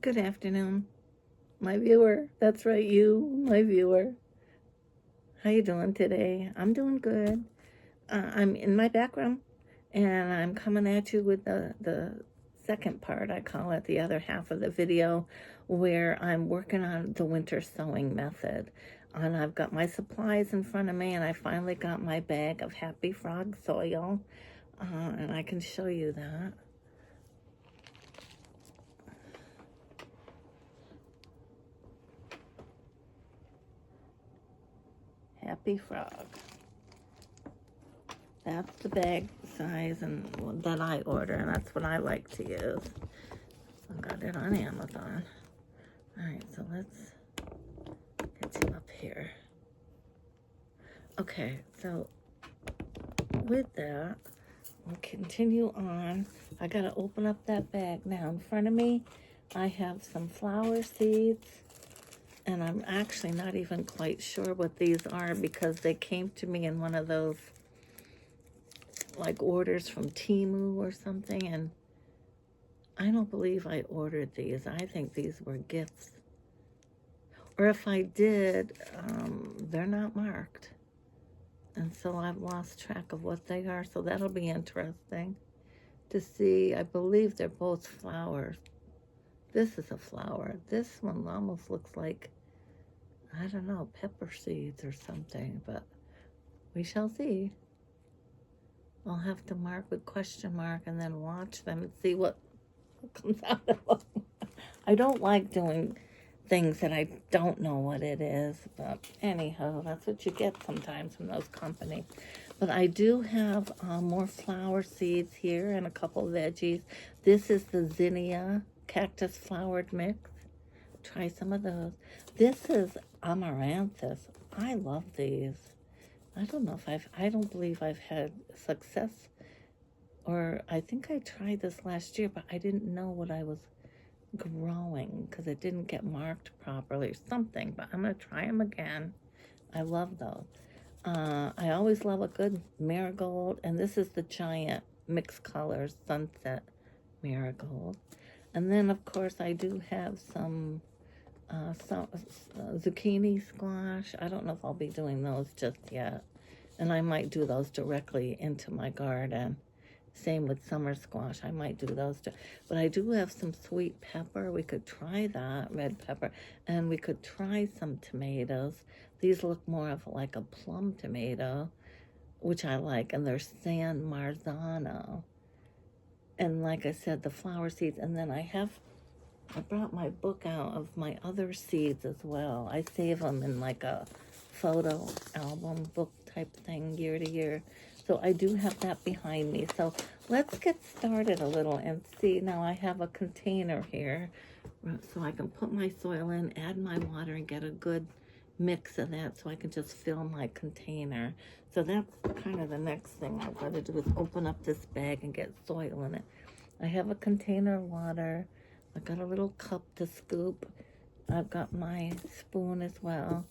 Good afternoon, my viewer. That's right, you, my viewer. How you doing today? I'm doing good. I'm in my back room, and I'm coming at you with the second part. I call it the other half of the video, where I'm working on the winter sowing method. And I've got my supplies in front of me, and I finally got my bag of Happy Frog soil, and I can show you that. Happy Frog. That's the bag size and that I order, and that's what I like to use. I got it on Amazon. All right, so let's get you up here. Okay, so with that, we'll continue on. I gotta open up that bag now. In front of me, I have some flower seeds, and I'm actually not even quite sure what these are because they came to me in one of those like orders from Temu or something, and I don't believe I ordered these. I think these were gifts. Or if I did, they're not marked. And so I've lost track of what they are, so that'll be interesting to see. I believe they're both flowers. This is a flower. This one almost looks like, I don't know, pepper seeds or something, but we shall see. I'll have to mark with question mark and then watch them and see what comes out of them. I don't like doing things that I don't know what it is, but anyhow, that's what you get sometimes from those companies. But I do have more flower seeds here and a couple veggies. This is the zinnia cactus flowered mix. Try some of those. This is amaranthus. I love these. I don't know if I don't believe I've had success, or I think I tried this last year, but I didn't know what I was growing because it didn't get marked properly or something, but I'm going to try them again. I love those. I always love a good marigold, and this is the giant mixed colors sunset marigold. And then, of course, I do have some zucchini squash. I don't know if I'll be doing those just yet, and I might do those directly into my garden. Same with summer squash. I might do those too. But I do have some sweet pepper. We could try that, red pepper. And we could try some tomatoes. These look more of like a plum tomato, which I like. And they're San Marzano. And like I said, the flower seeds. And then I brought my book out of my other seeds as well. I save them in like a photo album book type thing year to year. So I do have that behind me. So let's get started a little and see. Now I have a container here so I can put my soil in, add my water, and get a good mix of that so I can just fill my container. So that's kind of the next thing I've got to do is open up this bag and get soil in it. I have a container of water. I've got a little cup to scoop. I've got my spoon as well.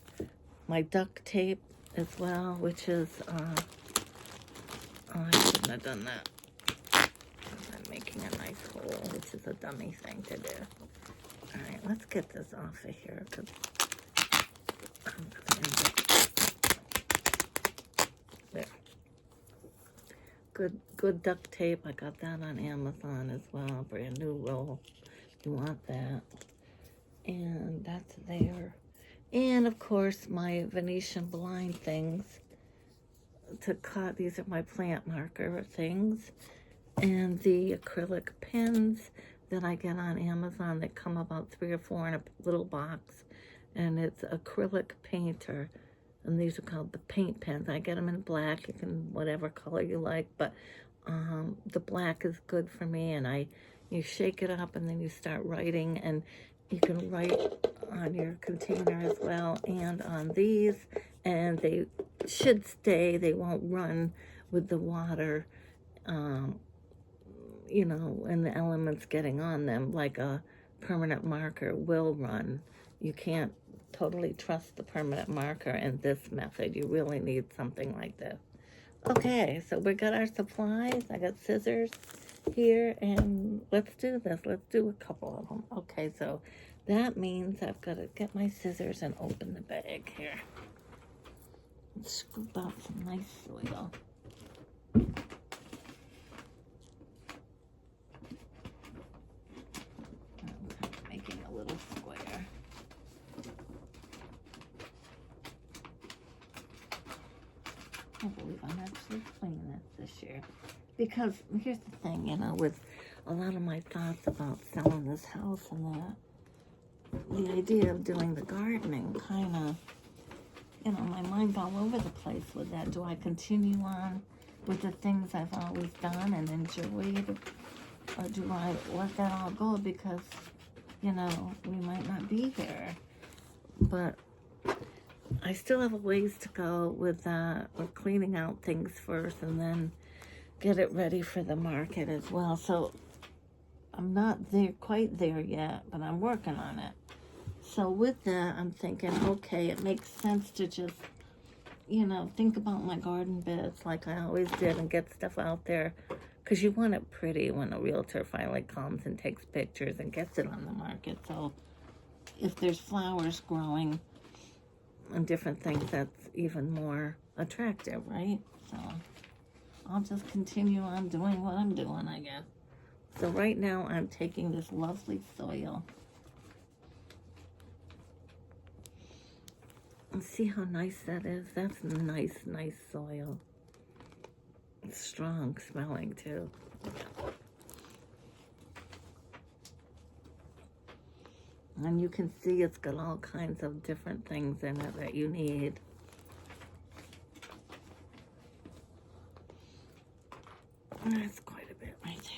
My duct tape as well, which is, oh, I shouldn't have done that. I'm making a nice hole, which is a dummy thing to do. All right, let's get this off of here because I'm gonna end up there. Good duct tape. I got that on Amazon as well. Brand new roll. You want that. And that's there. And of course, my Venetian blind things to cut. These are my plant marker things. And the acrylic pens that I get on Amazon that come about 3 or 4 in a little box. And it's acrylic painter. And these are called the paint pens. I get them in black. You can, whatever color you like. But the black is good for me. And you shake it up and then you start writing. And you can write on your container as well and on these. And they should stay. They won't run with the water, you know, and the elements getting on them like a permanent marker will run. You can't totally trust the permanent marker in this method. You really need something like this. Okay, so we got our supplies. I got scissors here, and let's do this. Let's do a couple of them. Okay, so that means I've got to get my scissors and open the bag here. Let's scoop out some nice soil. I'm kind of making a little square. I can't believe I'm actually cleaning it this year. Because here's the thing, you know, with a lot of my thoughts about selling this house and that, the idea of doing the gardening kind of, you know, my mind's all over the place with that. Do I continue on with the things I've always done and enjoyed? Or do I let that all go because, you know, we might not be here? But I still have a ways to go with that. We're cleaning out things first and then get it ready for the market as well. So I'm not there quite there yet, but I'm working on it. So with that, I'm thinking, okay, it makes sense to just, you know, think about my garden beds like I always did and get stuff out there, because you want it pretty when a realtor finally comes and takes pictures and gets it on the market. So if there's flowers growing and different things, that's even more attractive, right? So I'll just continue on doing what I'm doing, I guess. So right now I'm taking this lovely soil. And see how nice that is? That's nice, nice soil. It's strong smelling too. And you can see it's got all kinds of different things in it that you need. That's quite a bit right there.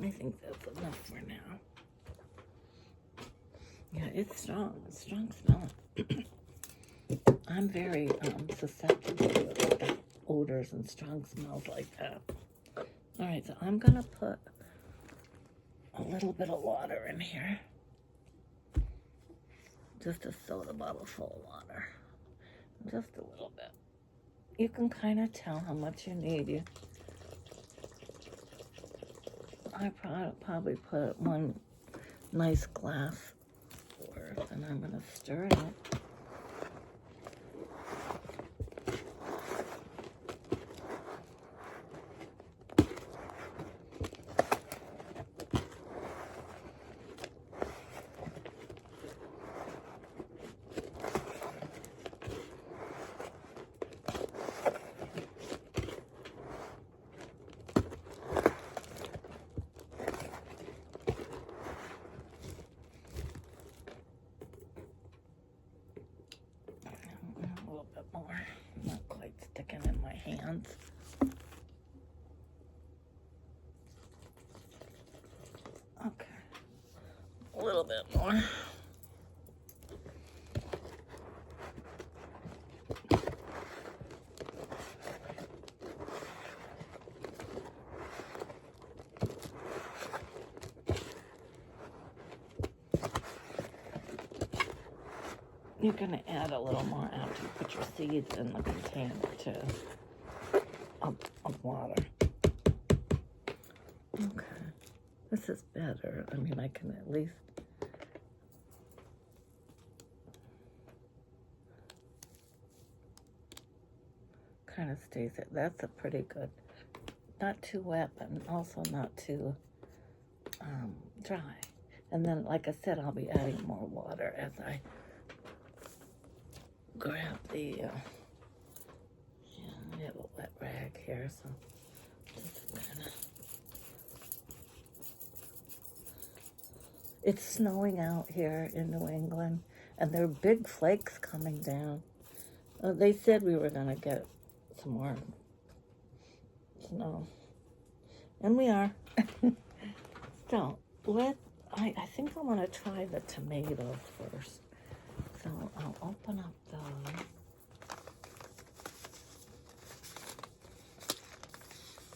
I think that's enough for now. Yeah, it's strong. It's strong smelling. I'm very susceptible to odors and strong smells like that. All right, so I'm going to put a little bit of water in here. Just a soda bottle full of water. Just a little bit. You can kind of tell how much you need. I probably put one nice glass worth, and I'm going to stir it. More. Not quite sticking in my hands. Okay. A little bit more. You're going to add a little more after you put your seeds in the container too, of water. Okay, this is better. I mean, I can at least kind of stays it. That's a pretty good, not too wet, but also not too dry. And then, like I said, I'll be adding more water as I grab the, I have a wet rag here, so just kind of, it's snowing out here in New England, and there are big flakes coming down. They said we were going to get some more snow, and we are. So, I think I want to try the tomatoes first. So I'll open up those.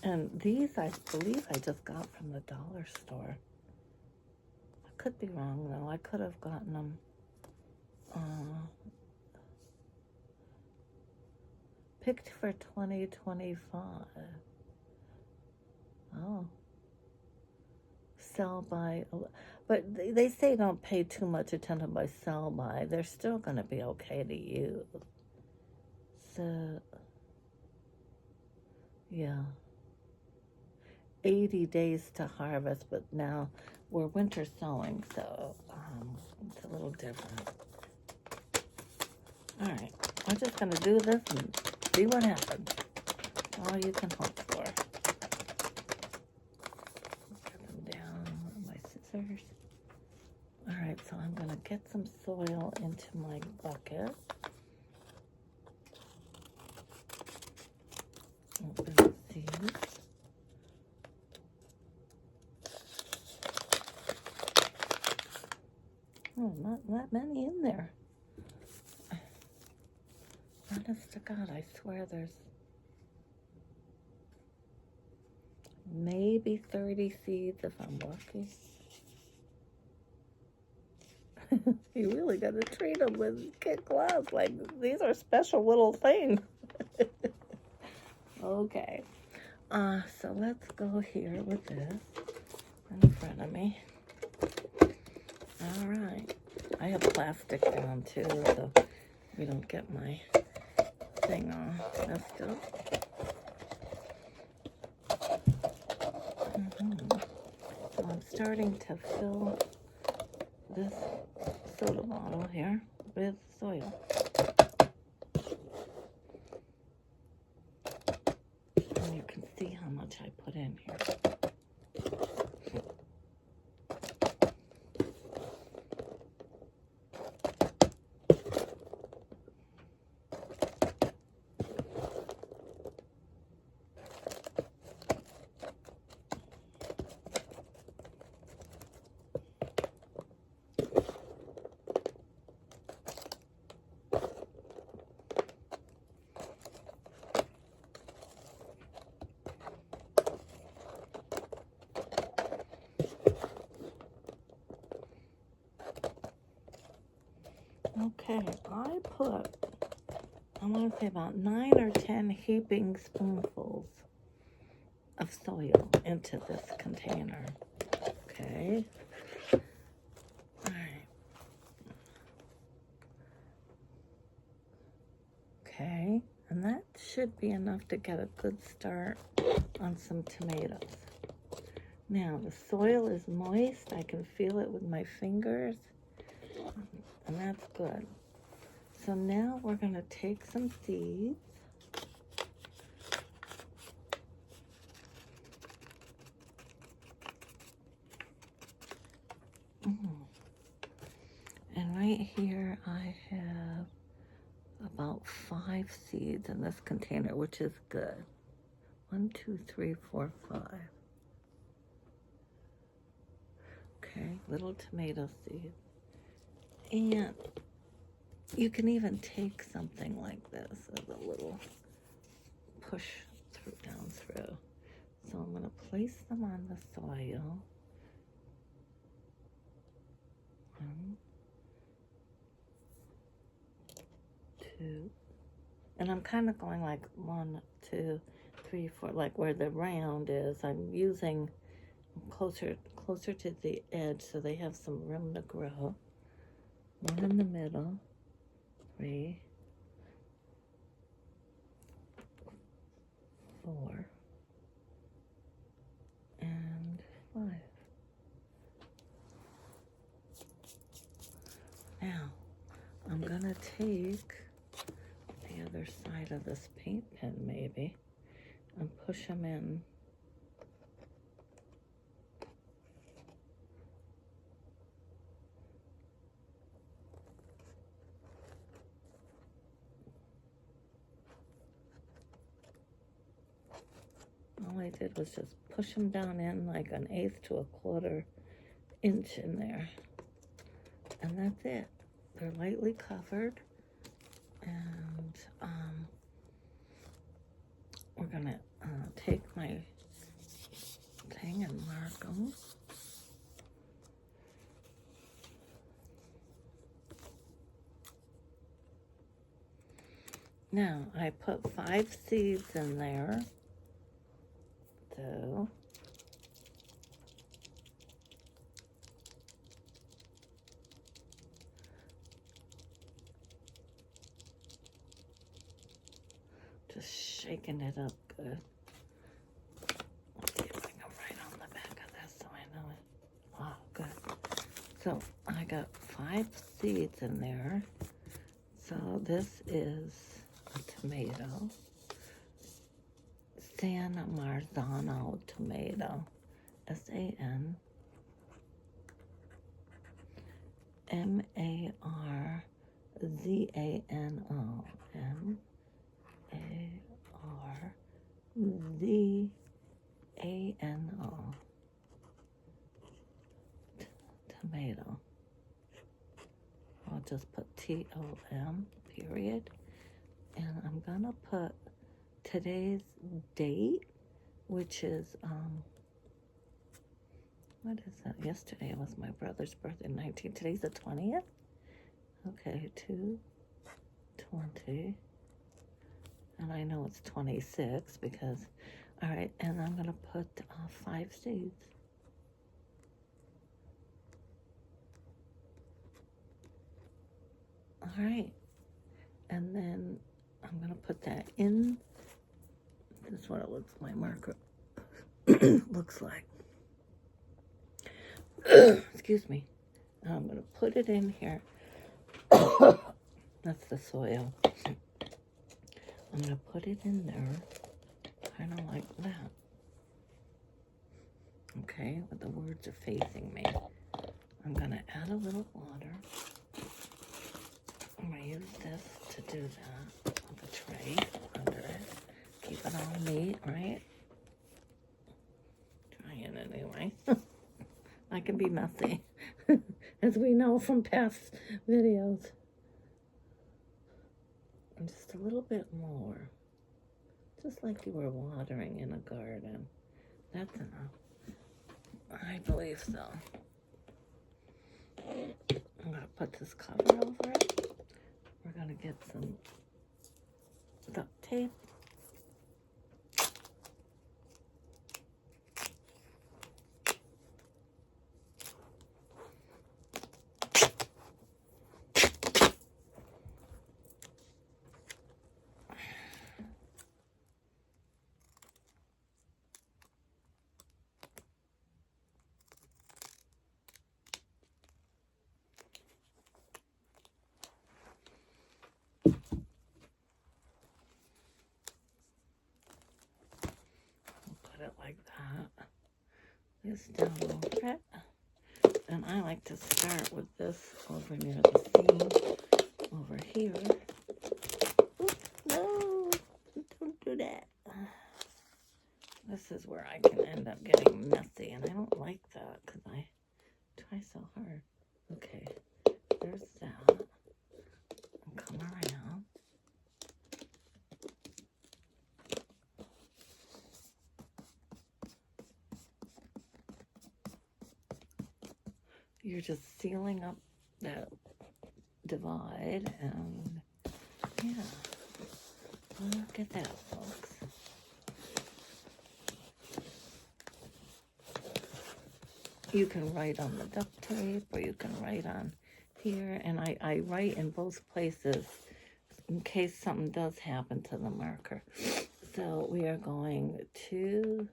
And these, I believe I just got from the dollar store. could be wrong though. I could have gotten them picked for 2025. Oh. Sell by, but they say don't pay too much attention by sell by. They're still going to be okay to use. So, yeah. 80 days to harvest, but now we're winter sowing, so it's a little different. All right, we're just going to do this and see what happens. All you can hope for. Cut them down with my scissors. All right, so I'm going to get some soil into my bucket. Open the seeds. Oh, not that many in there. Honest to God, I swear there's maybe 30 seeds if I'm lucky. You really got to treat them with kid gloves. Like, these are special little things. Okay. So let's go here with this in front of me. All right. I have plastic down too, so we don't get my thing all messed up. So I'm starting to fill this soda bottle here with soil. And you can see how much I put in here. Okay, I want to say about 9 or 10 heaping spoonfuls of soil into this container. Okay. All right. Okay, and that should be enough to get a good start on some tomatoes. Now, the soil is moist. I can feel it with my fingers, and that's good. So now we're going to take some seeds. And right here I have about 5 seeds in this container, which is good. 1, 2, 3, 4, 5. Okay, little tomato seeds. And you can even take something like this as a little push down through. So I'm going to place them on the soil. 1, 2, and I'm kind of going like 1, 2, 3, 4, like where the round is. I'm using closer to the edge so they have some room to grow. 1 in the middle, 3, 4, and 5. Now, I'm gonna take the other side of this paint pen maybe and push them in. All I did was just push them down in like 1/8 to 1/4 inch in there. And that's it. They're lightly covered. And we're gonna take my thing and mark them. Now, I put 5 seeds in there. So, just shaking it up good. Let's see if I can write on the back of this so I know it. Oh, good. So, I got 5 seeds in there. So, this is a tomato. San Marzano tomato. SAN MARZANO. MARZANO. Tomato. I'll just put TOM, period. And I'm gonna put today's date, which is, what is that? Yesterday was my brother's birthday, 19. Today's the 20th? Okay, 2/20. And I know it's 26 because, all right, and I'm gonna put 5 seeds. All right, and then I'm gonna put that in. This is what it looks, my marker looks like. Excuse me. Now I'm gonna put it in here. That's the soil. I'm gonna put it in there, kind of like that. Okay, but the words are facing me. I'm gonna add a little water. I'm gonna use this to do that on the tray under it. Keep it all neat, right? Trying anyway. I can be messy, as we know from past videos. And just a little bit more. Just like you were watering in a garden. That's enough. I believe so. I'm gonna put this cover over it. We're gonna get some duct tape. Like that. This down over it. And I like to start with this over near the seam over here. Oops, no, don't do that. This is where I can end up getting messy, and I don't like that because I try so hard. Okay, there's that. And come around. You're just sealing up that divide, and yeah, look at that, folks. You can write on the duct tape, or you can write on here, and I write in both places in case something does happen to the marker. So we are going to,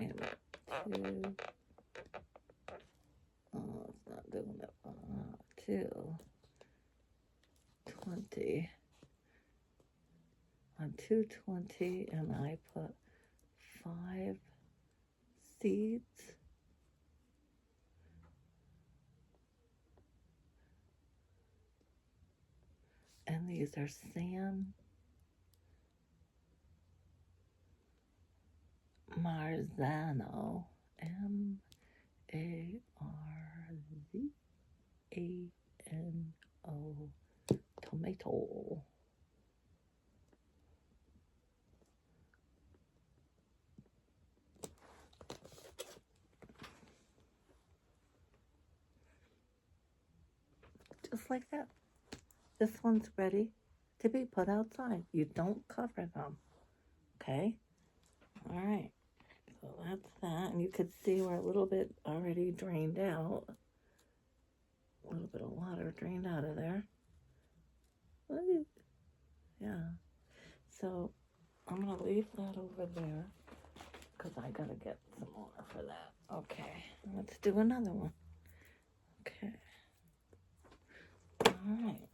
wait a minute, it's not doing it, 220, on 220, and I put 5 seeds. And these are San Marzano, MARZANO, tomato. Just like that. This one's ready. to be put outside. You don't cover them, okay? All right, so that's that. And you could see we're a little bit already drained out. A little bit of water drained out of there. Yeah. So I'm going to leave that over there because I got to get some more for that. Okay, let's do another one. Okay. All right.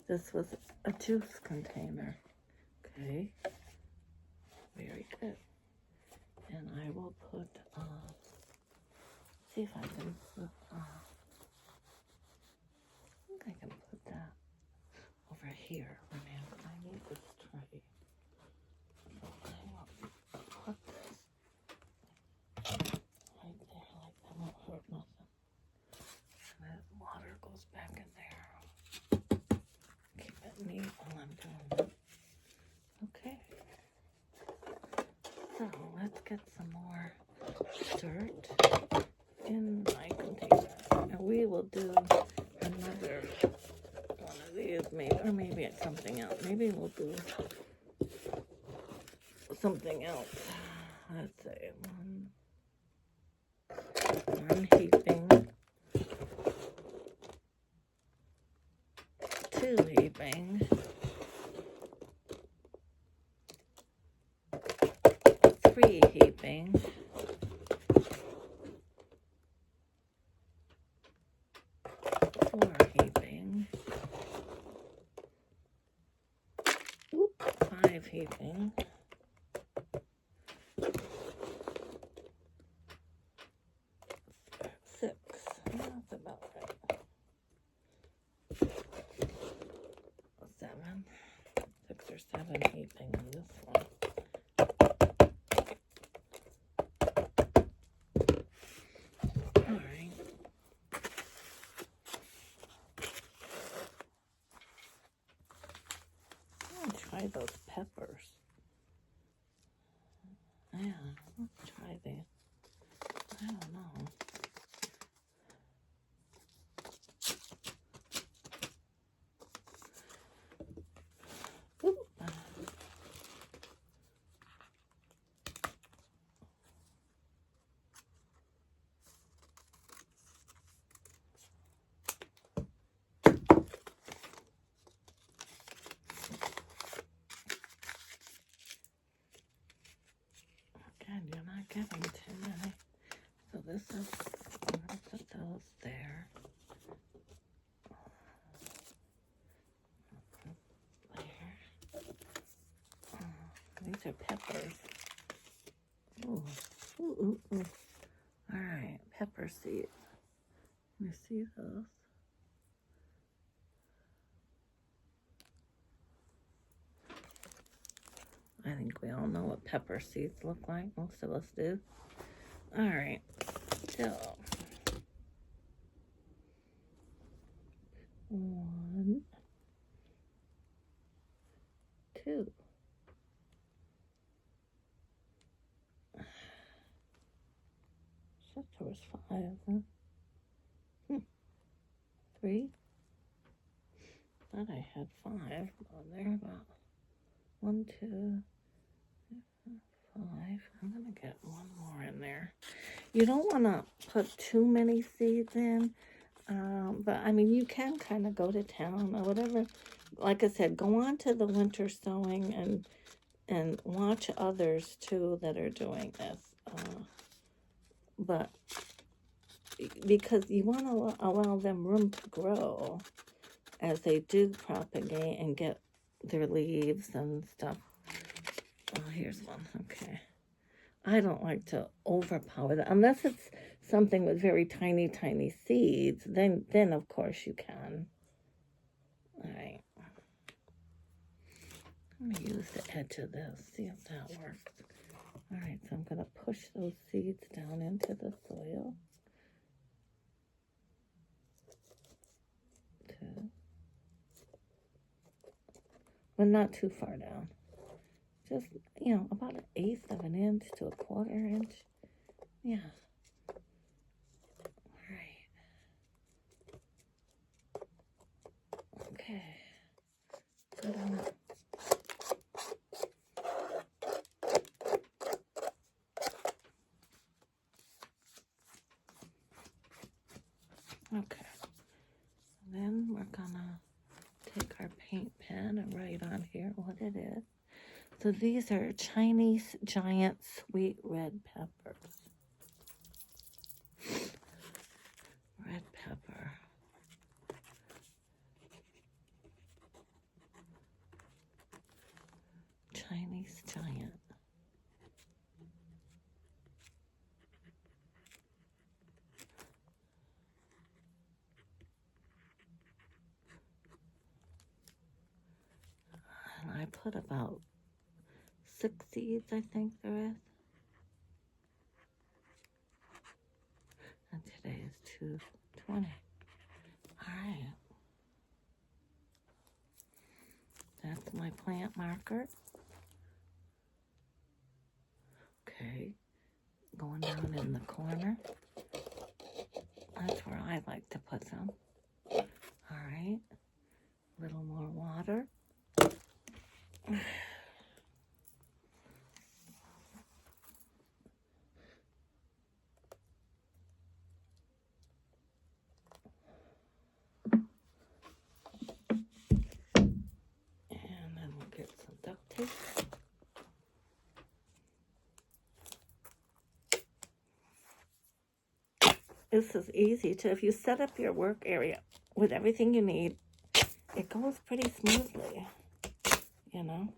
This was a juice container. Okay. Very good. And I will put, see if I can put, I think I can put that over here. I need this tray. So I will put this right there, like that won't hurt nothing. And that water goes back in there. Keep it neat while I'm doing it. Okay. So let's get some more dirt in my container. And we will do another one of these, maybe, or maybe it's something else. Maybe we'll do something else. Let's say one heaping, 2 heaping, 3 heaping, 4 heaping, 5 heaping, 6. That's about right. 7. 6 or 7 heaping in this one. All right. I'll try those peppers. Yeah, let's try these. I don't know. Oop. Again, you're not getting too many. So this is, I'm going to put those there. There. These are peppers. Ooh. Ooh, ooh, ooh. All right, pepper seeds. You see those? I think we all know what pepper seeds look like. Most of us do. All right, so 1, 2. Said there was 5, huh? 3. Thought I had 5. Oh, there about 1, 2, 5. I'm gonna get one more in there. You don't want to put too many seeds in, but I mean you can kind of go to town or whatever. Like I said, go on to the winter sowing and watch others too that are doing this. But because you want to allow them room to grow as they do propagate and get their leaves and stuff. Oh, here's one. Okay. I don't like to overpower that. Unless it's something with very tiny, tiny seeds, then of course you can. All right. I'm going to use the edge of this, see if that works. All right, so I'm going to push those seeds down into the soil. 2. But not too far down. Just, you know, about 1/8 of an inch to 1/4 inch. Yeah. Okay. Then we're gonna take our paint pen and write on here what it is. So these are Chinese giant sweet red peppers. Red pepper. Chinese giant. And I put about 6 seeds, I think there is. And today is 2/20. All right. That's my plant marker. Okay. Going down in the corner. That's where I like to put them. All right. A little more water. And then we'll get some duct tape. This is easy too. If you set up your work area with everything you need, it goes pretty smoothly, you know.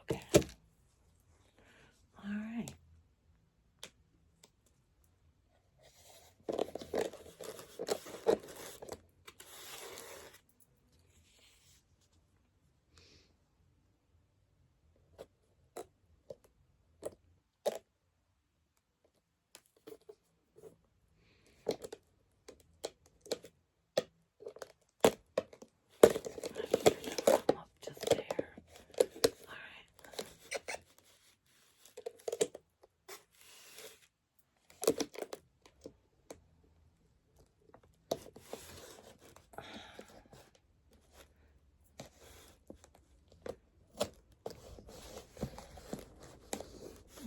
Okay. All right. Up just there. All right.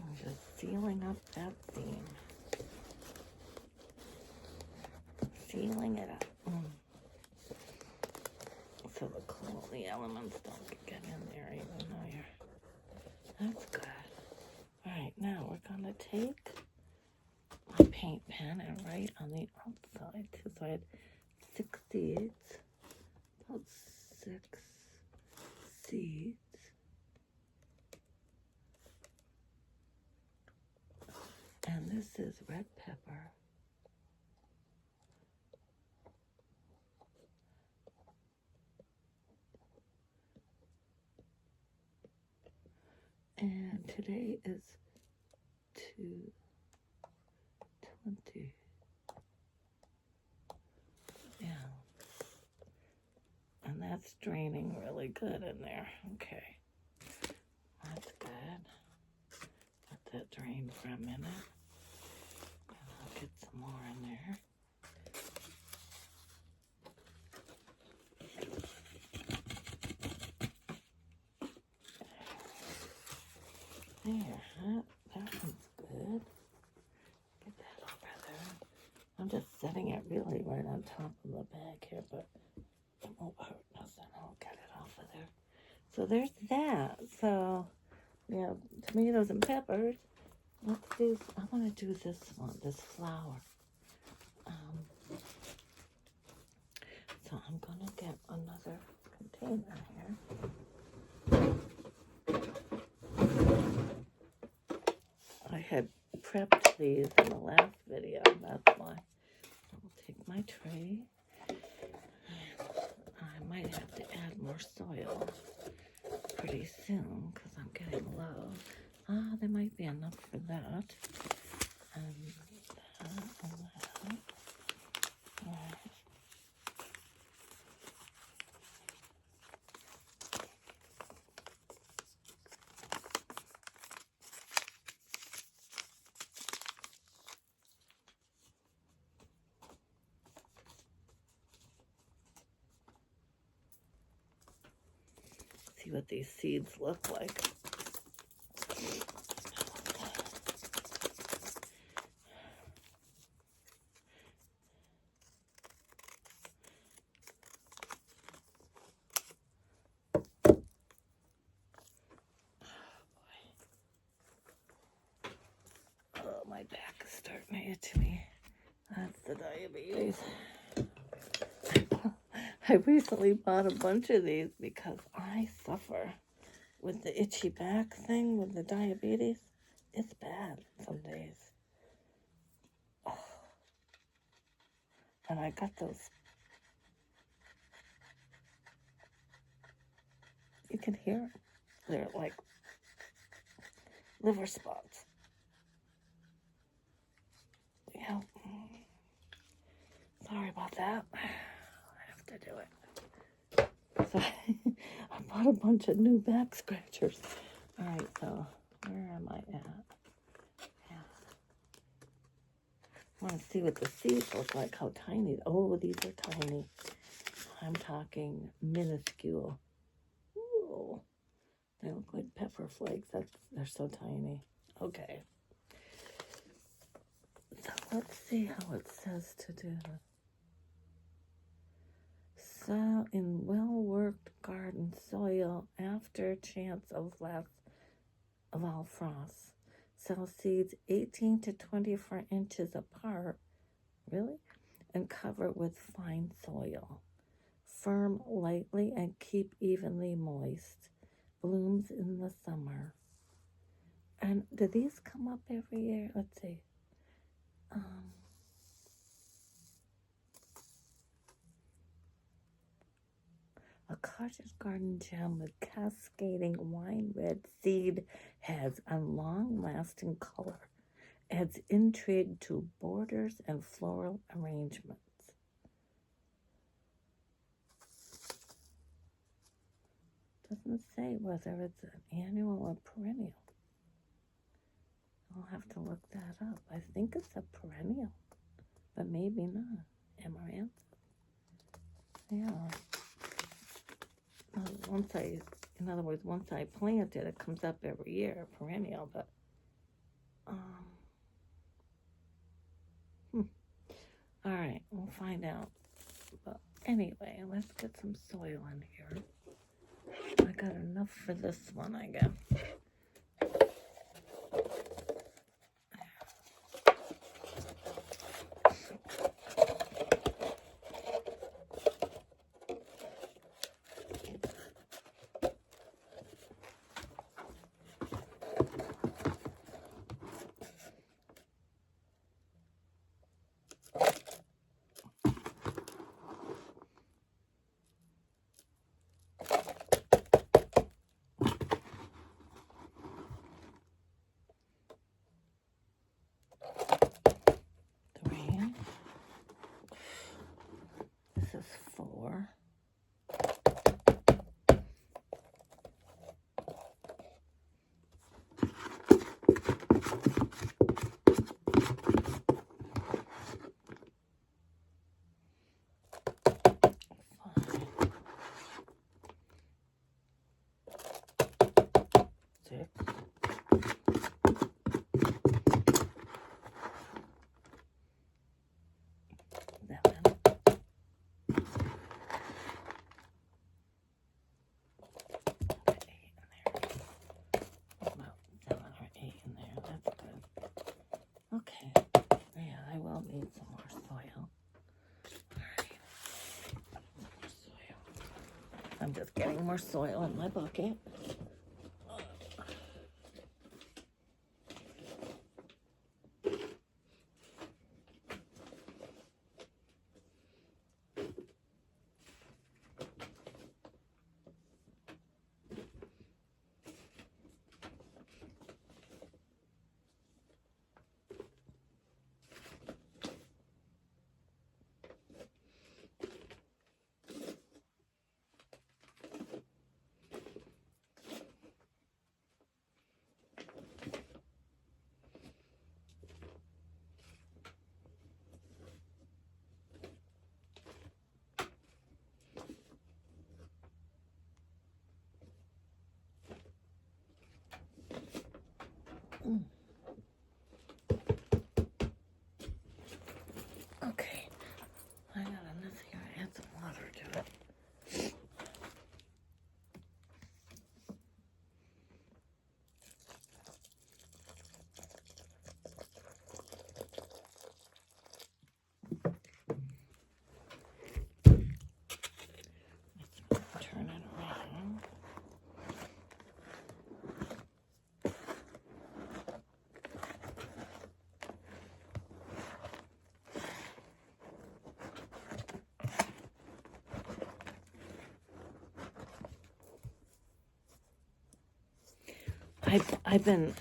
I'm just sealing up that seam. Sealing it up. So the elements don't get in there even though you're... That's good. All right, now we're gonna take my paint pen and write on the outside too. So I had 6 seeds. About 6 seeds. And this is red pepper. And today is 2/20. Yeah. And that's draining really good in there. Okay. That's good. Let that drain for a minute. And I'll get some more in there. There, huh? That one's good. Get that over there. I'm just setting it really right on top of the bag here, but it won't hurt nothing. I'll get it off of there. So there's that. So we have tomatoes and peppers. Let's do, I want to do this one, this flower. So I'm going to get another container here. I had prepped these in the last video, that's why. I'll take my tray. I might have to add more soil pretty soon because I'm getting low. There might be enough for that. And that. All right. see what these seeds look like. Oh, my back is starting to itch me. That's the diabetes. I recently bought a bunch of these because I suffer with the itchy back thing with the diabetes. It's bad some days. Oh. And I got those. You can hear them. They're like liver spots. Yeah. Sorry about that. I have to do it. So I bought a bunch of new back scratchers. All right, so where am I at? Yeah. I want to see what the seeds look like, how tiny. Oh, these are tiny. I'm talking minuscule. Ooh, they look like pepper flakes. They're so tiny. Okay. So let's see how it says to do this. Sow in well-worked garden soil after chance of all frosts. Sow seeds 18 to 24 inches apart, really? And cover with fine soil. Firm lightly and keep evenly moist. Blooms in the summer. And do these come up every year? Let's see. A cottage garden gem with cascading wine red seed heads and long-lasting color. Adds intrigue to borders and floral arrangements. Doesn't say whether it's an annual or perennial. I'll have to look that up. I think it's a perennial, but maybe not. Amaranth. Yeah. In other words, once I plant it, it comes up every year, perennial, but, all right, we'll find out. But anyway, let's get some soil in here. I got enough for this one, I guess. This is 4. Need some more soil. All right. More soil. I'm just getting more soil in my bucket. I've been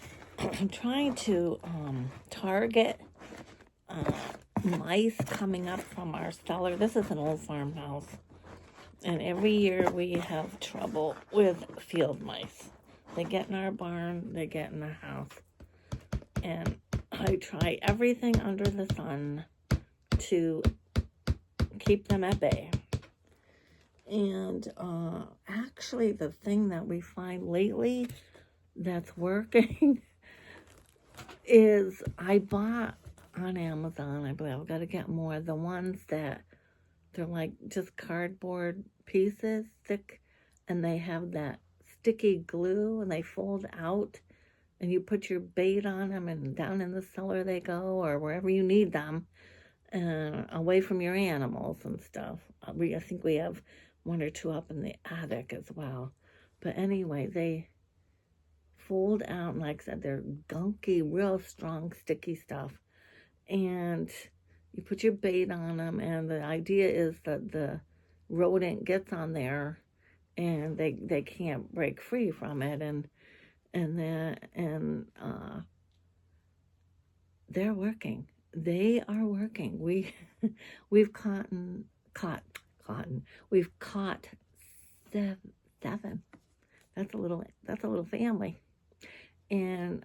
trying to target mice coming up from our cellar. This is an old farmhouse, and every year we have trouble with field mice. They get in our barn, they get in the house, and I try everything under the sun to keep them at bay. And actually, the thing that we find lately that's working is I bought on Amazon, I believe I've got to get more, the ones that they're like just cardboard pieces thick, and they have that sticky glue, and they fold out, and you put your bait on them, and down in the cellar they go, or wherever you need them, away from your animals and stuff. I think we have one or two up in the attic as well. But anyway, they fold out, and like I said, they're gunky, real strong, sticky stuff. And you put your bait on them, and the idea is that the rodent gets on there, and they can't break free from it, and they're working. They are working. We've caught seven. That's a little family, and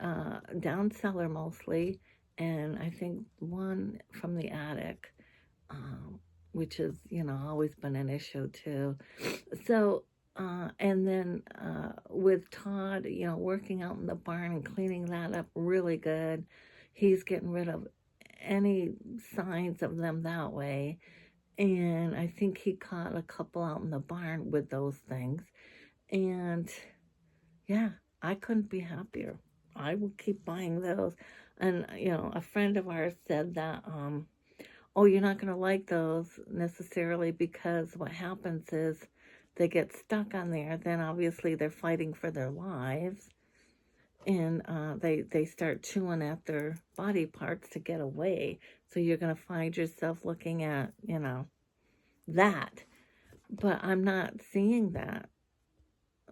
down cellar mostly, and I think one from the attic, which is always been an issue too. So and then with Todd, working out in the barn and cleaning that up really good, he's getting rid of any signs of them that way. And I think he caught a couple out in the barn with those things. And yeah, I couldn't be happier. I will keep buying those. And, a friend of ours said that, oh, you're not going to like those necessarily, because what happens is they get stuck on there. Then obviously they're fighting for their lives. And they start chewing at their body parts to get away. So you're going to find yourself looking at, that. But I'm not seeing that.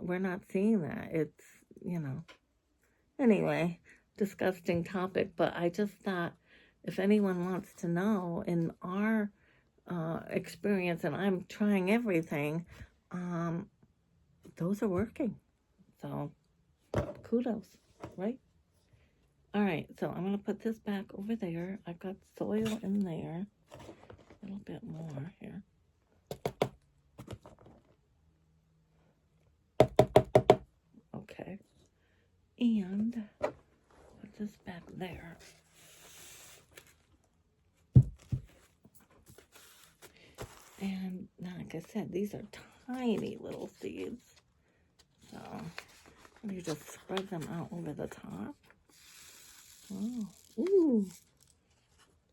We're not seeing that. It's, anyway, disgusting topic. But I just thought, if anyone wants to know, in our experience, and I'm trying everything, those are working. So kudos, right? All right, so I'm going to put this back over there. I've got soil in there. A little bit more here. Okay. And put this back there. And like I said, these are tiny little seeds. So you just spread them out over the top. Oh, ooh.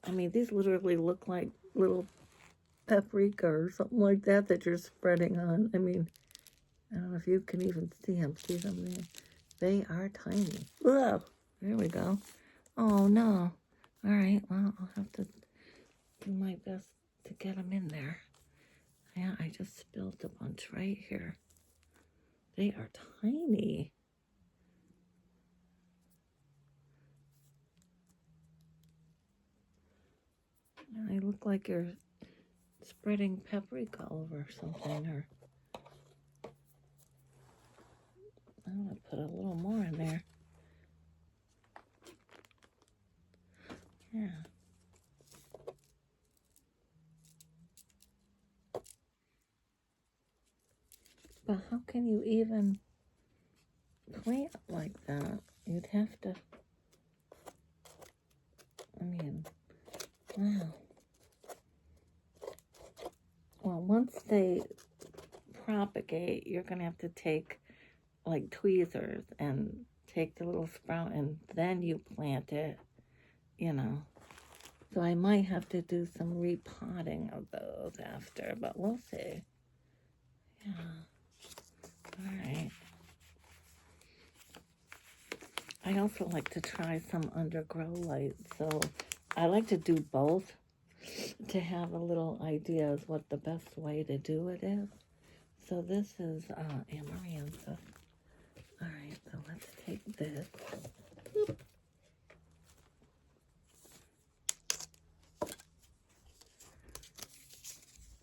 I mean, these literally look like little paprika or something like that you're spreading on. I mean, I don't know if you can even see them. See them there? They are tiny. Ugh. There we go. Oh, no. All right, well, I'll have to do my best to get them in there. Yeah, I just spilled a bunch right here. They are tiny. They look like you're spreading paprika over something, or I'm going to put a little more in there. Yeah. But how can you even plant like that? You'd have to, I mean, wow. Well, once they propagate, you're going to have to take like tweezers and take the little sprout, and then you plant it, So I might have to do some repotting of those after, but we'll see. Yeah. All right. I also like to try some undergrow lights, so I like to do both to have a little idea of what the best way to do it is. So this is amaranthus. All right, so let's take this.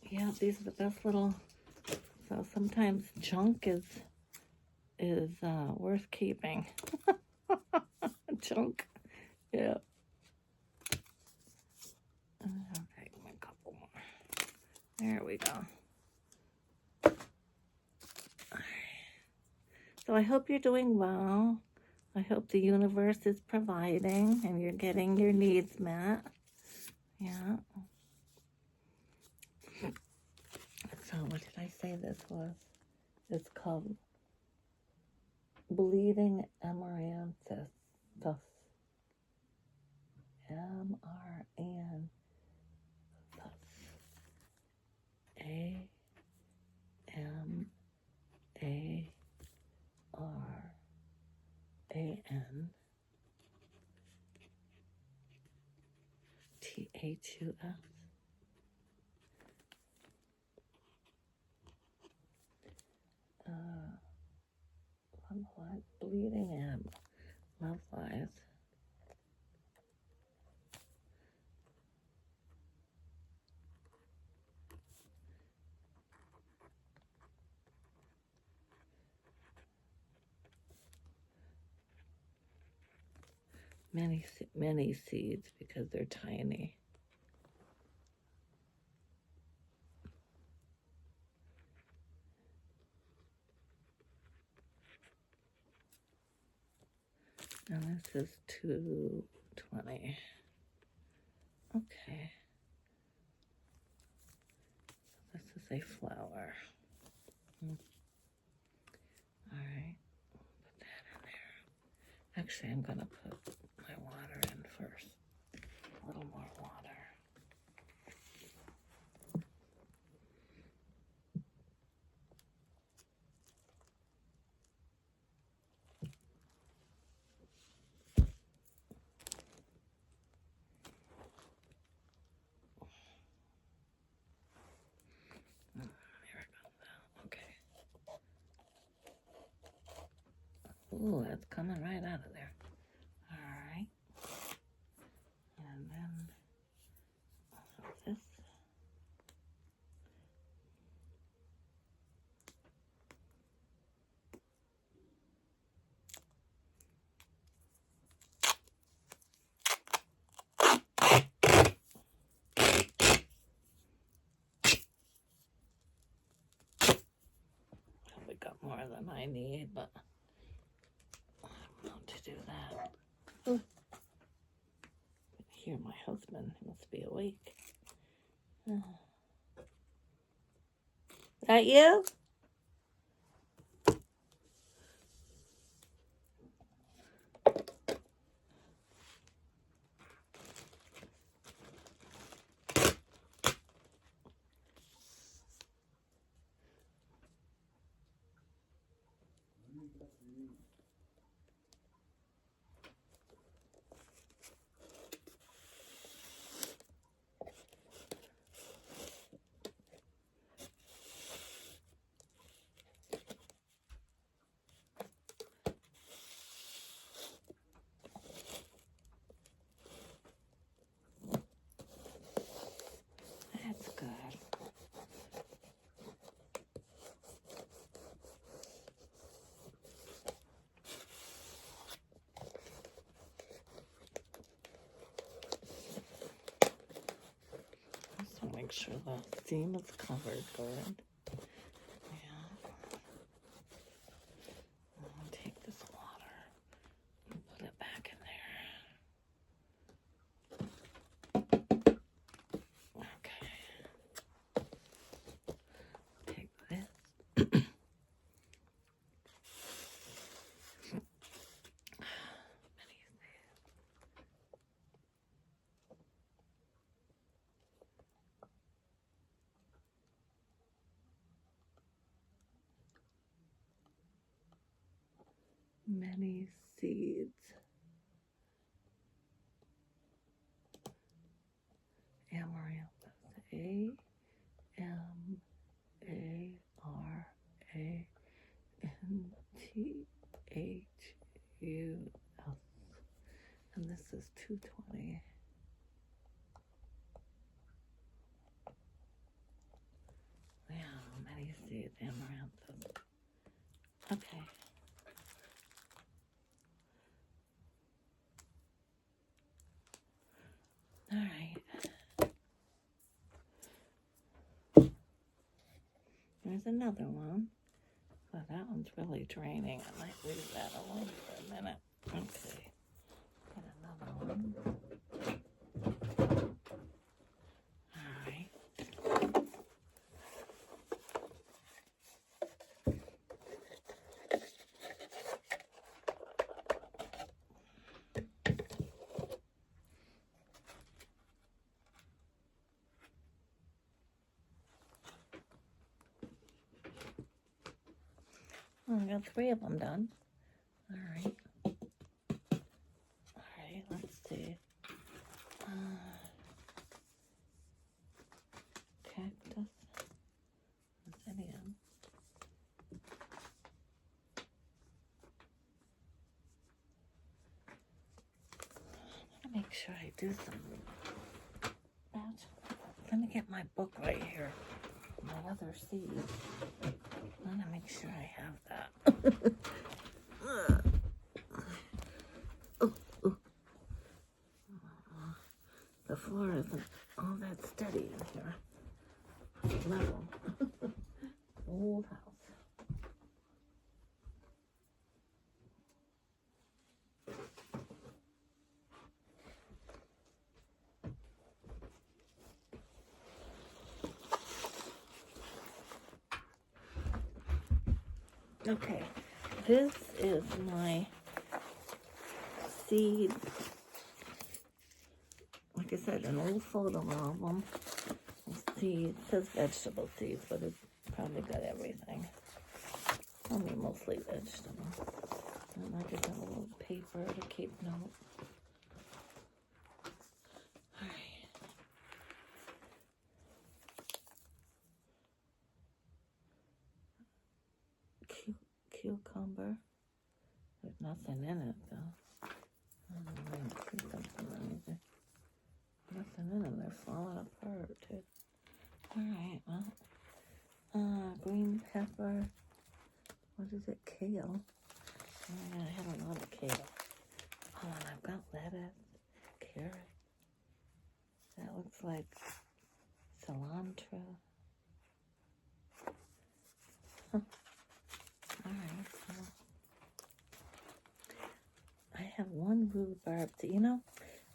Yeah, these are the best little, so sometimes junk is worth keeping. Junk, yeah. I'll take a couple more. There we go. So I hope you're doing well. I hope the universe is providing and you're getting your needs met. Yeah. So what did I say this was? It's called Bleeding Amaranthus. M-R-N. Amaranthus. What? Bleeding M. Love lies. Many seeds because they're tiny. And this is 220. Okay. So this is a flower. All right. Put that in there. Actually, I'm going to put my water in first. A little more water. Here it comes out. Okay. Ooh, that's coming right out of there. All right. And then this. Probably got more than I need, but I don't know to do that. Ooh. Hear my husband. He must be awake. That you? That's good. Just want to make sure the seam is covered good. Yeah. I'll take this water and put it back in there. Okay. Take this. Many seeds. Amaranthus. cute. Oh, and this is $2.20. Yeah, many seeds, amaranthus. Okay. All right. There's another one. Well, that one's really draining. I might leave that alone for a minute. Okay. Get another one. All right. Well, I got 3 of them done. All right. All right, let's see. Cactus. Zinnium. I gotta make sure I do some. Let me get my book right here. My other seeds. I want to make sure I have that. The floor isn't all that steady in here. Level. Old house. Okay, this is my seed. Like I said, an old photo album. Seeds, it says vegetable seeds, but it's probably got everything. I mean, mostly vegetable. And I just have a little paper to keep note. All right. Cucumber. There's nothing in it, though. I don't know, see something or anything. Nothing in them. They're falling apart, too. All right, well, green pepper. What is it? Kale. Oh, yeah, I have a lot of kale. Oh, and I've got lettuce, carrot. That looks like cilantro. Huh. All right, well, I have one rhubarb. You know,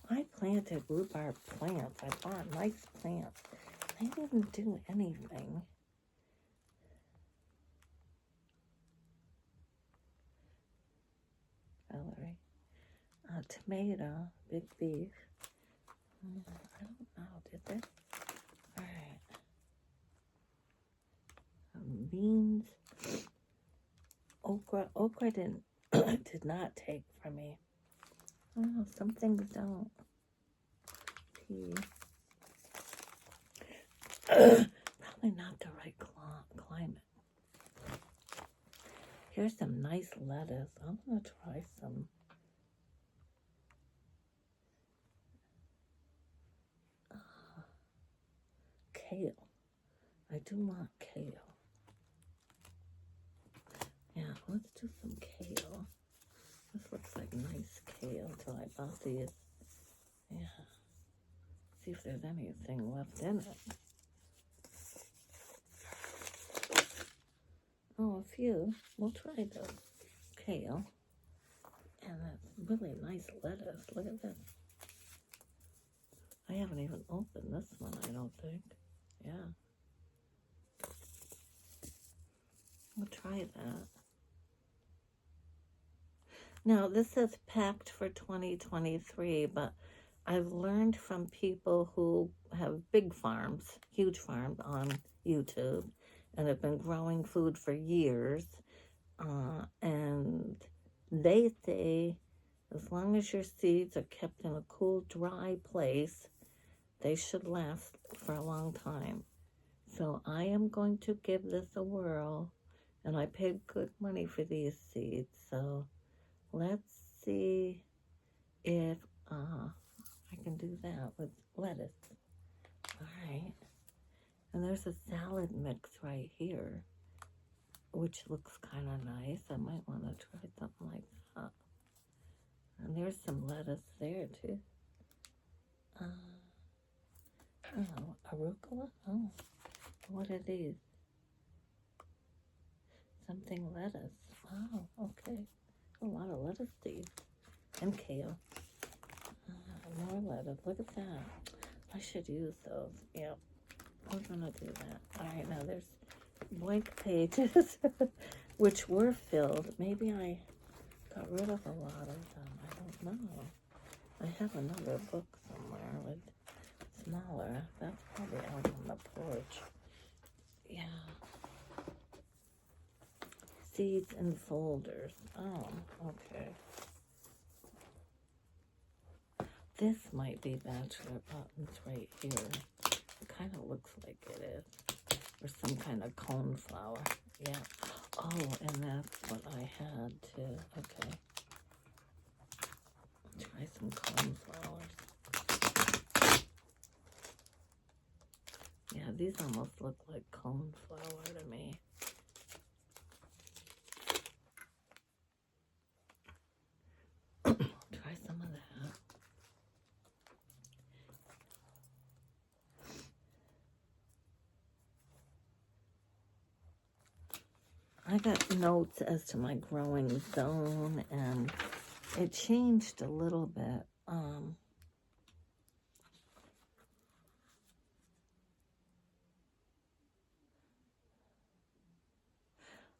I planted rhubarb plants. I bought nice plants. They didn't do anything. Celery. Tomato. Big beef. I don't know. Did they? All right. Beans. Okra. Okra didn't did not take from me. I don't know. Some things don't. Pea. Probably not the right climate. Here's some nice lettuce. I'm gonna try some. Kale. I do want kale. Yeah, let's do some kale. This looks like nice kale until I bought these. Yeah. See if there's anything left in it. Oh, a few. We'll try the kale. And that's really nice lettuce. Look at this. I haven't even opened this one, I don't think. Yeah. We'll try that. Now, this says packed for 2023, but I've learned from people who have big farms, huge farms on YouTube, and have been growing food for years. And they say as long as your seeds are kept in a cool, dry place, they should last for a long time. So I am going to give this a whirl, and I paid good money for these seeds. So let's see if I can do that with lettuce. All right. And there's a salad mix right here, which looks kind of nice. I might want to try something like that. And there's some lettuce there too. Oh, arugula? Oh, what are these? Something lettuce. Wow, okay. A lot of lettuce seeds. And kale. More lettuce. Look at that. I should use those. Yep. We're gonna do that. Alright, now there's blank pages, which were filled. Maybe I got rid of a lot of them. I don't know. I have another book somewhere with smaller. That's probably out on the porch. Yeah. Seeds and folders. Oh, okay. This might be bachelor buttons right here. It kind of looks like it is. Or some kind of cone flower. Yeah. Oh, and that's what I had too. Okay. Try some cone flowers. Yeah, these almost look like cone flower to me. Try some of that. I got notes as to my growing zone, and it changed a little bit.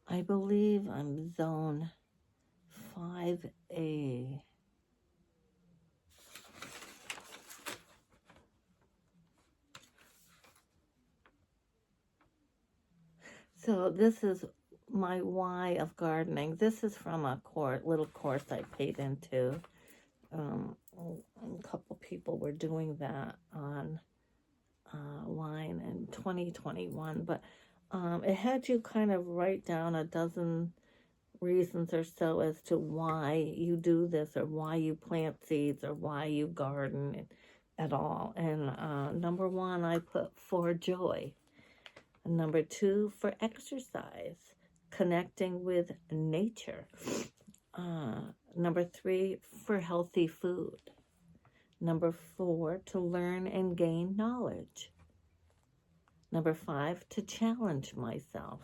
I believe I'm zone 5A. So this is my why of gardening. This is from a little course I paid into. A couple people were doing that on line in 2021, but it had you kind of write down a dozen reasons or so as to why you do this, or why you plant seeds, or why you garden at all. And number one, I put for joy. And number two, for exercise, connecting with nature. Number three, for healthy food. Number four, to learn and gain knowledge. Number five, to challenge myself.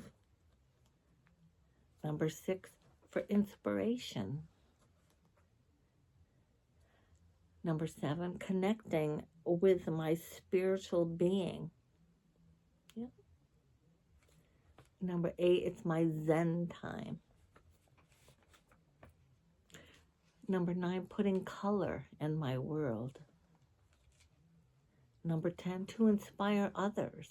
Number six, for inspiration. Number seven, connecting with my spiritual being. Yep. Number eight, it's my Zen time. Number nine, putting color in my world. Number 10, to inspire others.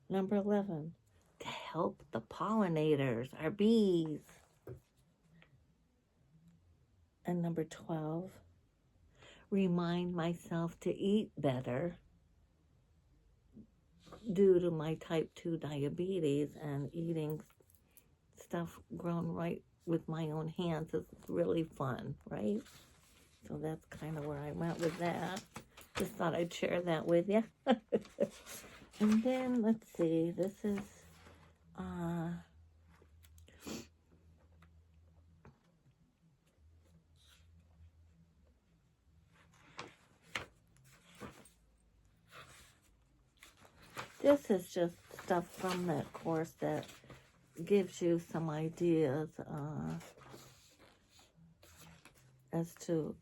Number 11, to help the pollinators, our bees. And number 12, remind myself to eat better due to my type 2 diabetes, and eating stuff grown right with my own hands is really fun, right? So that's kind of where I went with that. Just thought I'd share that with you. And then, let's see, this is, this is just stuff from that course that gives you some ideas as to,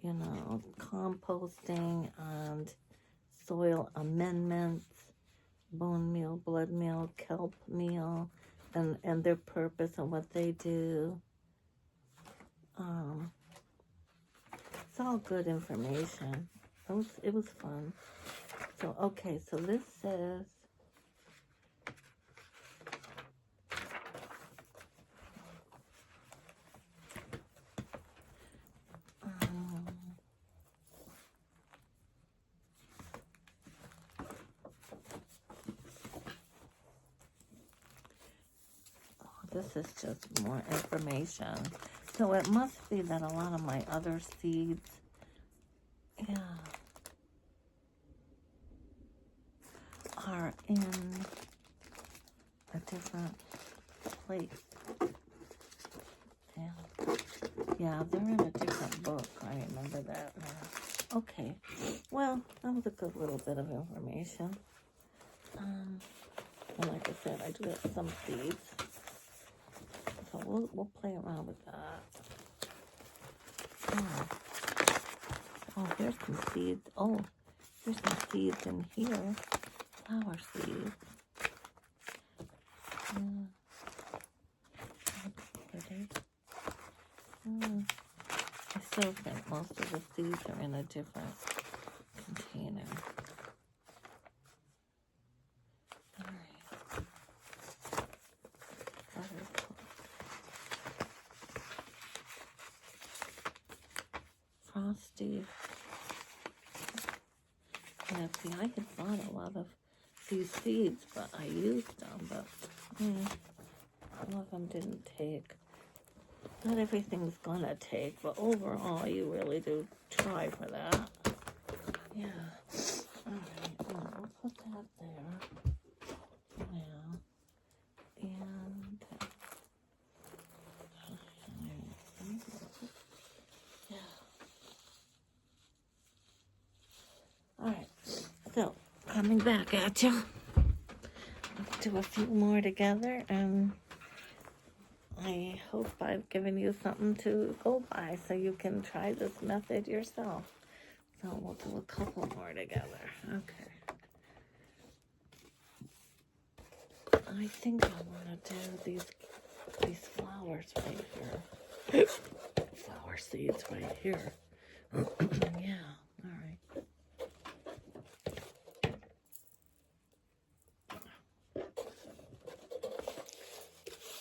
you know, composting and soil amendments, bone meal, blood meal, kelp meal, and their purpose and what they do. It's all good information. It was fun. So, okay, so this says, this is just more information. So it must be that a lot of my other seeds, yeah, are in a different place. Yeah, they're in a different book. I remember that now. Okay, well, that was a good little bit of information. And like I said, I do have some seeds, so we'll play around with that. Oh, here's some seeds. Oh, here's some seeds in here. Flower seeds. That's pretty. I still think most of the seeds are in a different container. Alright. Frosty. Yeah, see, I had bought a lot of these seeds, but I used them, but some of them didn't take. Not everything's gonna take, but overall, you really do try for that. Yeah. Alright, well, we'll put that there. Yeah. And, yeah. Alright, so, coming back at you. Let's do a few more together, and I hope I've given you something to go by so you can try this method yourself. So we'll do a couple more together. Okay. I think I want to do these flowers right here. Flower seeds right here. Yeah.